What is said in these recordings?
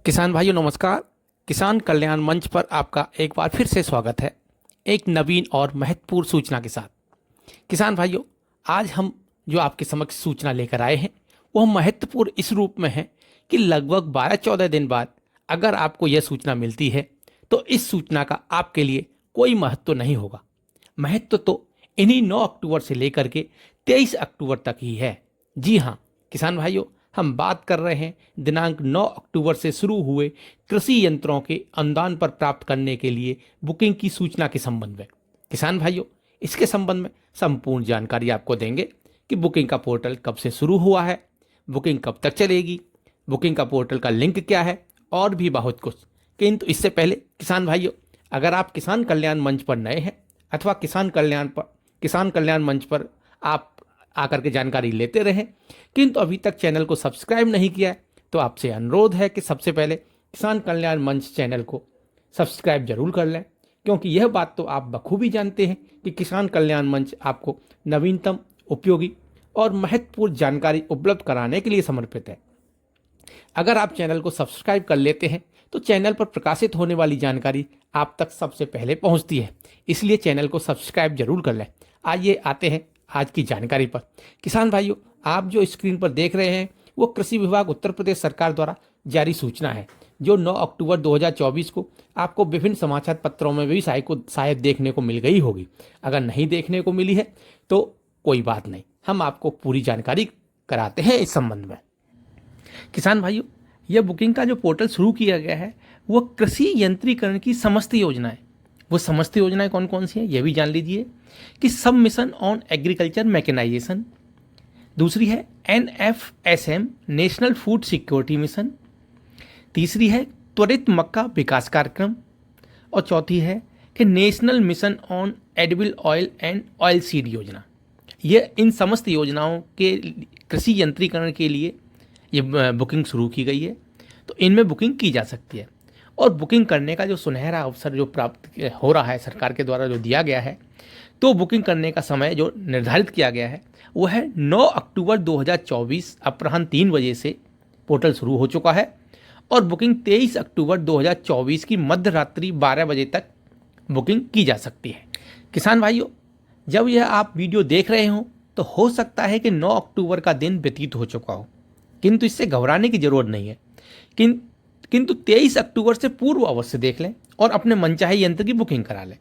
किसान भाइयों नमस्कार। किसान कल्याण मंच पर आपका एक बार फिर से स्वागत है, एक नवीन और महत्वपूर्ण सूचना के साथ। किसान भाइयों, आज हम जो आपके समक्ष सूचना लेकर आए हैं वह महत्वपूर्ण इस रूप में है कि लगभग 12-14 दिन बाद अगर आपको यह सूचना मिलती है तो इस सूचना का आपके लिए कोई महत्व नहीं होगा। महत्व तो इन्हीं 9 अक्टूबर से लेकर के 23 अक्टूबर तक ही है। जी हाँ किसान भाइयों, हम बात कर रहे हैं दिनांक 9 अक्टूबर से शुरू हुए कृषि यंत्रों के अनुदान पर प्राप्त करने के लिए बुकिंग की सूचना के संबंध में। किसान भाइयों, इसके संबंध में संपूर्ण जानकारी आपको देंगे कि बुकिंग का पोर्टल कब से शुरू हुआ है, बुकिंग कब तक चलेगी, बुकिंग का पोर्टल का लिंक क्या है और भी बहुत कुछ। किंतु इससे पहले किसान भाइयों, अगर आप किसान कल्याण मंच पर नए हैं अथवा किसान कल्याण मंच पर आप आकर के जानकारी लेते रहें किंतु अभी तक चैनल को सब्सक्राइब नहीं किया है तो आपसे अनुरोध है कि सबसे पहले किसान कल्याण मंच चैनल को सब्सक्राइब जरूर कर लें, क्योंकि यह बात तो आप बखूबी जानते हैं कि किसान कल्याण मंच आपको नवीनतम, उपयोगी और महत्वपूर्ण जानकारी उपलब्ध कराने के लिए समर्पित है। अगर आप चैनल को सब्सक्राइब कर लेते हैं तो चैनल पर प्रकाशित होने वाली जानकारी आप तक सबसे पहले पहुंचती है, इसलिए चैनल को सब्सक्राइब जरूर कर लें। आइए आते हैं आज की जानकारी पर। किसान भाइयों, आप जो स्क्रीन पर देख रहे हैं वो कृषि विभाग उत्तर प्रदेश सरकार द्वारा जारी सूचना है, जो 9 अक्टूबर 2024 को आपको विभिन्न समाचार पत्रों में भी शायद देखने को मिल गई होगी। अगर नहीं देखने को मिली है तो कोई बात नहीं, हम आपको पूरी जानकारी कराते हैं इस संबंध में। किसान भाइयों, यह बुकिंग का जो पोर्टल शुरू किया गया है वो कृषि यंत्रीकरण की समस्त योजना है। वो समस्त योजनाएं कौन कौन सी हैं यह भी जान लीजिए कि सब मिशन ऑन एग्रीकल्चर मैकेनाइजेशन, दूसरी है NFSM national food security mission, तीसरी है त्वरित मक्का विकास कार्यक्रम और चौथी है कि national mission on edible oil and oil seed योजना। ये इन समस्त योजनाओं के कृषि यंत्रीकरण के लिए ये बुकिंग शुरू की गई है, तो इनमें बुकिंग की जा सकती है। और बुकिंग करने का जो सुनहरा अवसर जो प्राप्त हो रहा है सरकार के द्वारा जो दिया गया है, तो बुकिंग करने का समय जो निर्धारित किया गया है वो है 9 अक्टूबर 2024 अपराह्न 3 बजे से पोर्टल शुरू हो चुका है और बुकिंग 23 अक्टूबर 2024 की मध्य रात्रि 12 बजे तक बुकिंग की जा सकती है। किसान भाइयों, जब यह आप वीडियो देख रहे हो तो हो सकता है कि 9 अक्टूबर का दिन व्यतीत हो चुका हो, किंतु इससे घबराने की जरूरत नहीं है। किंतु 23 अक्टूबर से पूर्व अवश्य देख लें और अपने मनचाहे यंत्र की बुकिंग करा लें,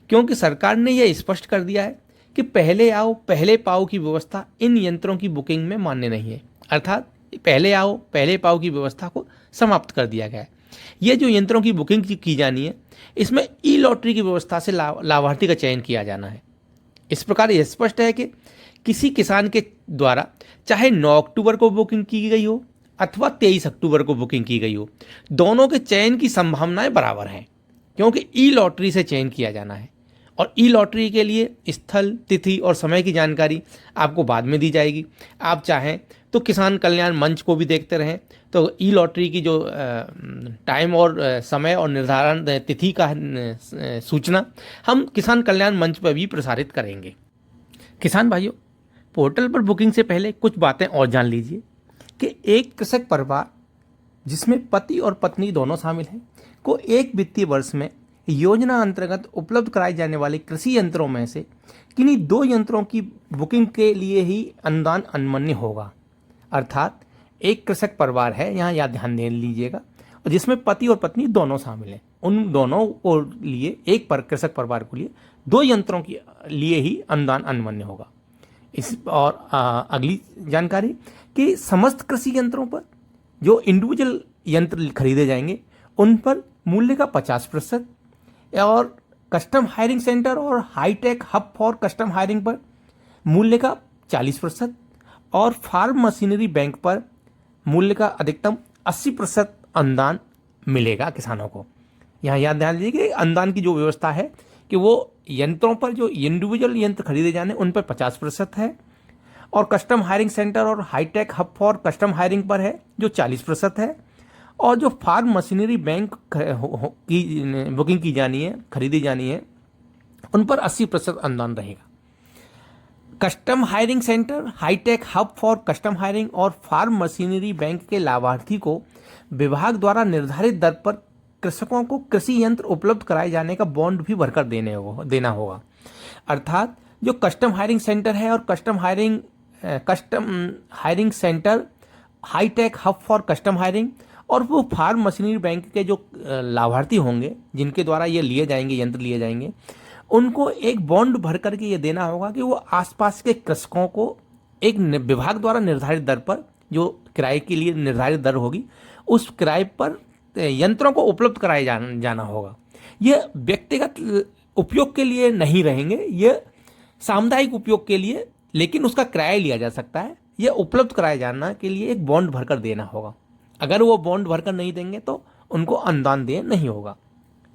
क्योंकि सरकार ने यह स्पष्ट कर दिया है कि पहले आओ पहले पाओ की व्यवस्था इन यंत्रों की बुकिंग में मान्य नहीं है। अर्थात पहले आओ पहले पाओ की व्यवस्था को समाप्त कर दिया गया है। ये जो यंत्रों की बुकिंग की जानी है इसमें ई लॉटरी की व्यवस्था से लाभार्थी का चयन किया जाना है। इस प्रकार यह स्पष्ट है कि किसी किसान के द्वारा चाहे 9 अक्टूबर को बुकिंग की गई हो अथवा 23 अक्टूबर को बुकिंग की गई हो, दोनों के चयन की संभावनाएं बराबर हैं, क्योंकि ई लॉटरी से चयन किया जाना है। और ई लॉटरी के लिए स्थल, तिथि और समय की जानकारी आपको बाद में दी जाएगी। आप चाहें तो किसान कल्याण मंच को भी देखते रहें, तो ई लॉटरी की जो टाइम और समय और निर्धारण तिथि का सूचना हम किसान कल्याण मंच पर भी प्रसारित करेंगे। किसान भाइयों, पोर्टल पर बुकिंग से पहले कुछ बातें और जान लीजिए कि एक कृषक परिवार जिसमें पति और पत्नी दोनों शामिल हैं को एक वित्तीय वर्ष में योजना अंतर्गत उपलब्ध कराए जाने वाले कृषि यंत्रों में से किन्हीं 2 यंत्रों की बुकिंग के लिए ही अनुदान अन्वन्य होगा। अर्थात एक कृषक परिवार है, यहाँ याद ध्यान दे लीजिएगा, और जिसमें पति और पत्नी दोनों शामिल हैं, उन दोनों को लिए कृषक परिवार को लिए 2 यंत्रों के लिए ही अनुदान अन्वन्य होगा। अगली जानकारी कि समस्त कृषि यंत्रों पर जो इंडिविजुअल यंत्र खरीदे जाएंगे उन पर मूल्य का 50% और कस्टम हायरिंग सेंटर और high tech hub for custom hiring पर मूल्य का 40% और फार्म मशीनरी बैंक पर मूल्य का अधिकतम 80% अनुदान मिलेगा किसानों को। यहाँ याद ध्यान दीजिए कि अनुदान की जो व्यवस्था है कि वो यंत्रों पर जो इंडिविजुअल यंत्र खरीदे जाने उन पर 50% है और कस्टम हायरिंग सेंटर और high tech hub for custom hiring पर है जो 40% है, और जो फार्म मशीनरी बैंक की बुकिंग की जानी है, खरीदी जानी है, उन पर 80% अनुदान रहेगा। Custom hiring centre, high tech hub for custom hiring और फार्म मशीनरी बैंक के लाभार्थी को विभाग द्वारा निर्धारित दर पर कृषकों को कृषि यंत्र उपलब्ध कराए जाने का बॉन्ड भी भरकर देना होगा। अर्थात जो कस्टम हायरिंग सेंटर है और custom hiring centre, high tech hub for custom hiring और वो फार्म मशीनरी बैंक के जो लाभार्थी होंगे जिनके द्वारा ये यंत्र लिए जाएंगे, उनको एक बॉन्ड भर करके ये देना होगा कि वो आसपास के कृषकों को एक विभाग द्वारा निर्धारित दर पर, जो किराए के लिए निर्धारित दर होगी, उस किराए पर यंत्रों को उपलब्ध कराए जाना होगा। ये व्यक्तिगत उपयोग के लिए नहीं रहेंगे, ये सामुदायिक उपयोग के लिए, लेकिन उसका किराया लिया जा सकता है। यह उपलब्ध कराए जाना के लिए एक बॉन्ड भरकर देना होगा। अगर वो बॉन्ड भरकर नहीं देंगे तो उनको अनुदान देय नहीं होगा।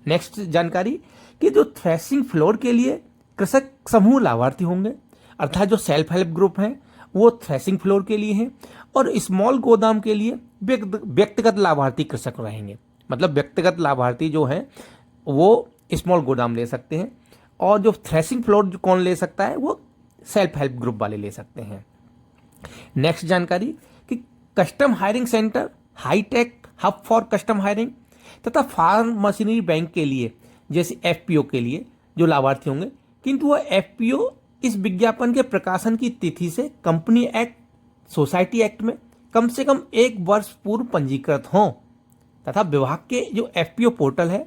नेक्स्ट जानकारी कि जो थ्रेसिंग फ्लोर के लिए कृषक समूह लाभार्थी होंगे, अर्थात जो सेल्फ हेल्प ग्रुप हैं वो थ्रेसिंग फ्लोर के लिए हैं, और स्मॉल गोदाम के लिए व्यक्तिगत लाभार्थी कृषक रहेंगे। मतलब व्यक्तिगत लाभार्थी जो हैं वो स्मॉल गोदाम ले सकते हैं, और जो थ्रेसिंग फ्लोर कौन ले सकता है, वो सेल्फ हेल्प ग्रुप वाले ले सकते हैं। नेक्स्ट जानकारी कि custom hiring centre, high tech hub for custom hiring तथा फार्म मशीनरी बैंक के लिए, जैसे एफपीओ के लिए जो लाभार्थी होंगे, किंतु वह एफपीओ इस विज्ञापन के प्रकाशन की तिथि से कंपनी एक्ट, सोसाइटी एक्ट में कम से कम 1 वर्ष पूर्व पंजीकृत हों, तथा विभाग के जो एफपीओ पोर्टल है,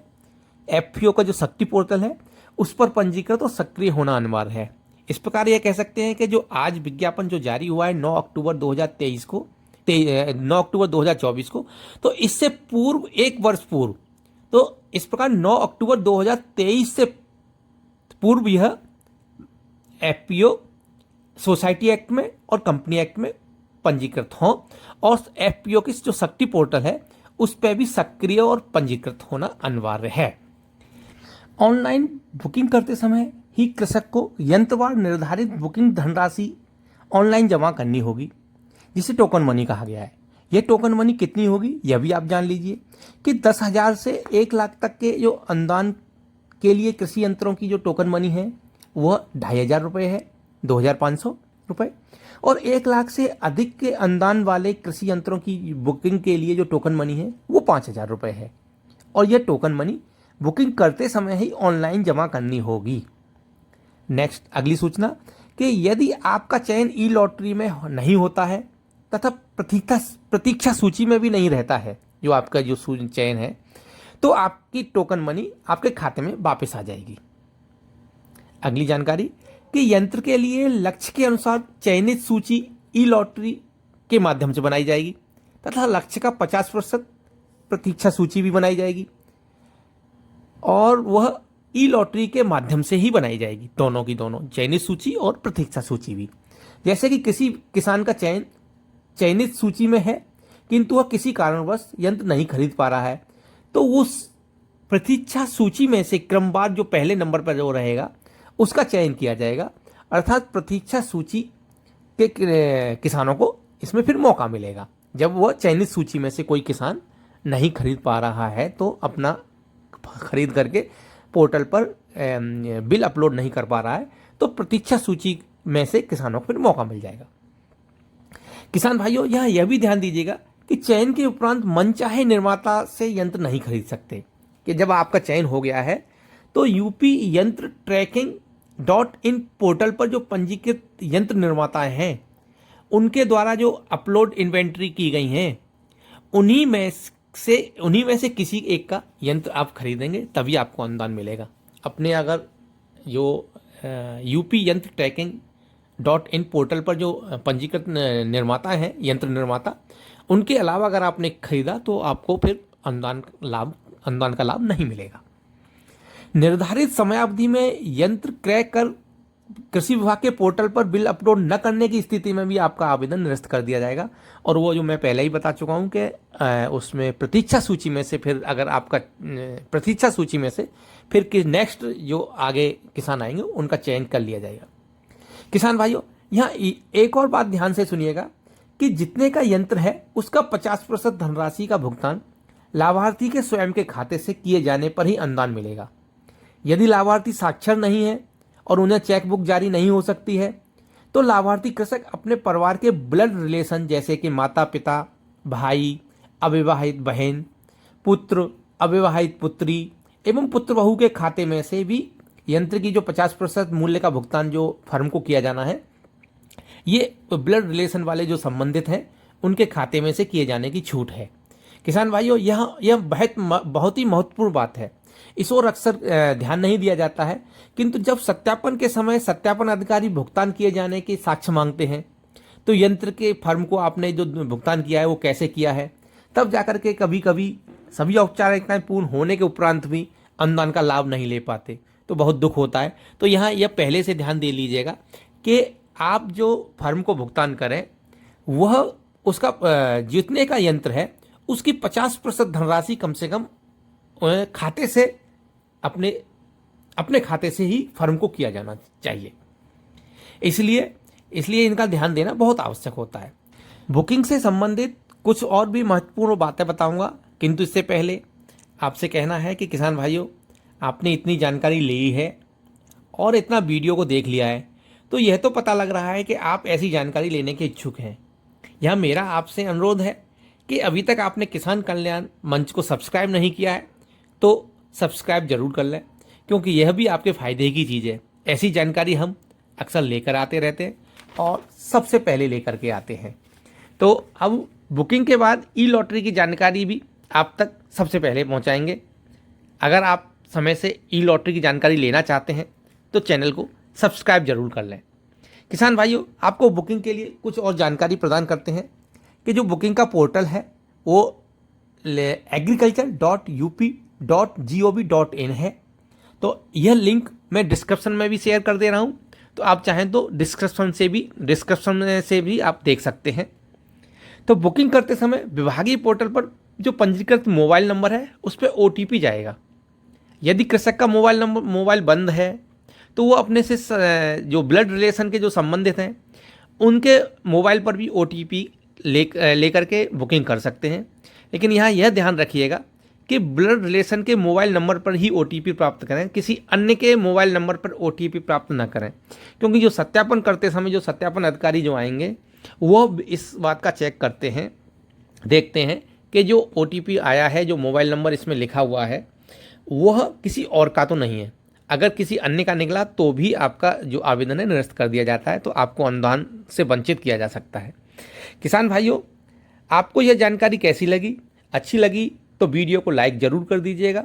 एफपीओ का जो शक्ति पोर्टल है, उस पर पंजीकृत और सक्रिय होना अनिवार्य है। इस प्रकार यह कह सकते हैं कि जो आज विज्ञापन जो जारी हुआ है 9 अक्टूबर 2023 को, 9 अक्टूबर 2024 को, तो इससे पूर्व 1 वर्ष पूर्व, तो इस प्रकार 9 अक्टूबर 2023 से पूर्व यह एफपीओ सोसाइटी एक्ट में और कंपनी एक्ट में पंजीकृत हों, और एफपीओ की जो शक्ति पोर्टल है उस पर भी सक्रिय और पंजीकृत होना अनिवार्य है। ऑनलाइन बुकिंग करते समय ही कृषक को यंत्रवार निर्धारित बुकिंग धनराशि ऑनलाइन जमा करनी होगी, जिसे टोकन मनी कहा गया है। यह टोकन मनी कितनी होगी यह भी आप जान लीजिए कि 10,000 से 1 लाख तक के जो अनुदान के लिए कृषि यंत्रों की जो टोकन मनी है वह 2,500 रुपये है, 2,500 रुपये, और 1 लाख से अधिक के अनुदान वाले कृषि यंत्रों की बुकिंग के लिए जो टोकन मनी है वो 5,000 रुपये है, और यह टोकन मनी बुकिंग करते समय ही ऑनलाइन जमा करनी होगी। नेक्स्ट अगली सूचना कि यदि आपका चयन ई लॉटरी में नहीं होता है तथा प्रतीक्षा सूची में भी नहीं रहता है जो आपका जो चयन है, तो आपकी टोकन मनी आपके खाते में वापस आ जाएगी। अगली जानकारी कि यंत्र के लिए लक्ष्य के अनुसार चयनित सूची ई लॉटरी के माध्यम से बनाई जाएगी, तथा लक्ष्य का 50% प्रतीक्षा सूची भी बनाई जाएगी, और वह ई लॉटरी के माध्यम से ही बनाई जाएगी, दोनों की दोनों, चयनित सूची और प्रतीक्षा सूची भी। जैसे कि किसी किसान का चयन चयनित सूची में है किंतु वह किसी कारणवश यंत्र नहीं खरीद पा रहा है, तो उस प्रतीक्षा सूची में से क्रमवार जो पहले नंबर पर जो रहेगा उसका चयन किया जाएगा। अर्थात प्रतीक्षा सूची के किसानों को इसमें फिर मौका मिलेगा। जब वह चयनित सूची में से कोई किसान नहीं खरीद पा रहा है तो अपना खरीद करके पोर्टल पर बिल अपलोड नहीं कर पा रहा है, तो प्रतीक्षा सूची में से किसानों को फिर मौका मिल जाएगा। किसान भाइयों यहाँ यह भी ध्यान दीजिएगा कि चयन के उपरांत मनचाहे निर्माता से यंत्र नहीं खरीद सकते। कि जब आपका चयन हो गया है तो यूपी यंत्र ट्रैकिंग.इन पोर्टल पर जो पंजीकृत यंत्र निर्माता हैं उनके द्वारा जो अपलोड इन्वेंट्री की गई हैं उन्हीं में से किसी एक का यंत्र आप खरीदेंगे तभी आपको अनुदान मिलेगा। अपने अगर जो यूपी यंत्र ट्रैकिंग.इन पोर्टल पर जो पंजीकृत निर्माता हैं, यंत्र निर्माता, उनके अलावा अगर आपने खरीदा तो आपको फिर अनुदान का लाभ नहीं मिलेगा। निर्धारित समयावधि में यंत्र क्रय कर कृषि विभाग के पोर्टल पर बिल अपलोड न करने की स्थिति में भी आपका आवेदन निरस्त कर दिया जाएगा। और वो जो मैं पहले ही बता चुका हूँ कि उसमें प्रतीक्षा सूची में से फिर अगर आपका प्रतीक्षा सूची में से फिर नेक्स्ट जो आगे किसान आएंगे उनका चयन कर लिया जाएगा। किसान भाइयों यहाँ एक और बात ध्यान से सुनिएगा कि जितने का यंत्र है उसका 50% धनराशि का भुगतान लाभार्थी के स्वयं के खाते से किए जाने पर ही अनुदान मिलेगा। यदि लाभार्थी साक्षर नहीं है और उन्हें चेक बुक जारी नहीं हो सकती है तो लाभार्थी कृषक अपने परिवार के ब्लड रिलेशन जैसे कि माता पिता, भाई, अविवाहित बहन, पुत्र, अविवाहित पुत्री एवं पुत्र बहू के खाते में से भी यंत्र की जो 50% मूल्य का भुगतान जो फर्म को किया जाना है, ये ब्लड रिलेशन वाले जो संबंधित हैं उनके खाते में से किए जाने की छूट है। किसान भाइयों, यह बहुत ही महत्वपूर्ण बात है। इस ओर अक्सर ध्यान नहीं दिया जाता है, किंतु जब सत्यापन के समय सत्यापन अधिकारी भुगतान किए जाने के साक्ष्य मांगते हैं, तो यंत्र के फर्म को आपने जो भुगतान किया है वो कैसे किया है, तब जाकर के कभी कभी सभी औपचारिकताएं पूर्ण होने के उपरांत भी अनुदान का लाभ नहीं ले पाते, तो बहुत दुख होता है। तो यहाँ यह पहले से ध्यान दे लीजिएगा कि आप जो फर्म को भुगतान करें वह उसका जितने का यंत्र है उसकी 50% धनराशि कम से कम खाते से अपने खाते से ही फर्म को किया जाना चाहिए। इसलिए इनका ध्यान देना बहुत आवश्यक होता है। बुकिंग से संबंधित कुछ और भी महत्वपूर्ण बातें बताऊंगा, किंतु इससे पहले आपसे कहना है कि किसान भाइयों, आपने इतनी जानकारी ली है और इतना वीडियो को देख लिया है, तो यह तो पता लग रहा है कि आप ऐसी जानकारी लेने के इच्छुक हैं। यह मेरा आपसे अनुरोध है कि अभी तक आपने किसान कल्याण मंच को सब्सक्राइब नहीं किया है तो सब्सक्राइब जरूर कर लें, क्योंकि यह भी आपके फायदे की चीज़ है। ऐसी जानकारी हम अक्सर लेकर आते रहते हैं और सबसे पहले लेकर के आते हैं। तो अब बुकिंग के बाद ई लॉटरी की जानकारी भी आप तक सबसे पहले पहुंचाएंगे। अगर आप समय से ई लॉटरी की जानकारी लेना चाहते हैं तो चैनल को सब्सक्राइब जरूर कर लें। किसान भाइयों, आपको बुकिंग के लिए कुछ और जानकारी प्रदान करते हैं कि जो बुकिंग का पोर्टल है वो agriculture.up.gov.in है। तो यह लिंक मैं डिस्क्रिप्शन में भी शेयर कर दे रहा हूँ, तो आप चाहें तो डिस्क्रिप्शन से भी आप देख सकते हैं। तो बुकिंग करते समय विभागीय पोर्टल पर जो पंजीकृत मोबाइल नंबर है उस पर OTP जाएगा। यदि कृषक का मोबाइल बंद है तो वो अपने से जो ब्लड रिलेशन के जो संबंधित हैं उनके मोबाइल पर भी OTP लेकर के बुकिंग कर सकते हैं। लेकिन यहाँ यह ध्यान रखिएगा कि ब्लड रिलेशन के मोबाइल नंबर पर ही OTP प्राप्त करें, किसी अन्य के मोबाइल नंबर पर OTP प्राप्त न करें, क्योंकि जो सत्यापन करते समय जो सत्यापन अधिकारी जो आएंगे वो इस बात का चेक करते हैं, देखते हैं कि जो OTP आया है, जो मोबाइल नंबर इसमें लिखा हुआ है वह किसी और का तो नहीं है। अगर किसी अन्य का निकला तो भी आपका जो आवेदन है निरस्त कर दिया जाता है, तो आपको अनुदान से वंचित किया जा सकता है। किसान भाइयों, आपको यह जानकारी कैसी लगी? अच्छी लगी तो वीडियो को लाइक ज़रूर कर दीजिएगा